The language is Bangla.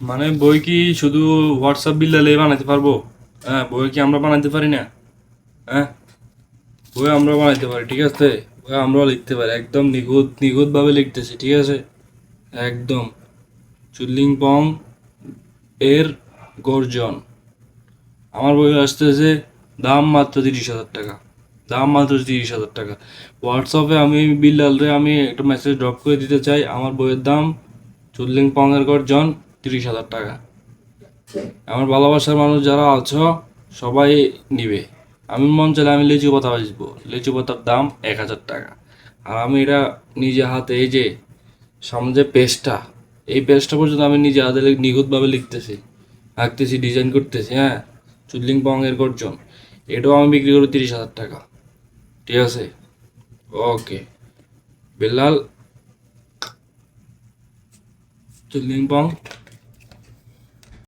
মানে বই কি শুধু হোয়াটসঅ্যাপ বিল্লালে বানাইতে পারবো? হ্যাঁ, বই কি আমরা বানাইতে পারি না? হ্যাঁ, বই আমরা বানাইতে পারি, ঠিক আছে। বই আমরাও লিখতে পারি, একদম নিখুঁতভাবে লিখতেছি, ঠিক আছে। একদম চুদলিং পং এর গর্জন। আমার বই আসতেছে দাম মাত্র 30,000 টাকা। দাম মাত্র 30,000 টাকা। হোয়াটসঅ্যাপে আমি বিল্লালরে আমি একটা মেসেজ ড্রপ করে দিতে চাই, আমার বইয়ের দাম চুদলিং পং এর গর্জন 30,000 টাকা। আমার ভালোবাসার মানুষ যারা আছো সবাই নিবে। আমি মন চাইলে আমি লিচু পাতা বেচবো, লিচু পাতার দাম 1,000 টাকা। আর আমি এটা নিজে হাতে, এই যে সামনে যে পেজটা, এই পেজটা পর্যন্ত আমি নিজে হাতে নিখুঁতভাবে লিখতেছি, আঁকতেছি, ডিজাইন করতেছি। হ্যাঁ, চুদলিং পং এর গর্জন, এটাও আমি বিক্রি করি 30,000 টাকা, ঠিক আছে। ওকে বেলাল, চুদলিং পং।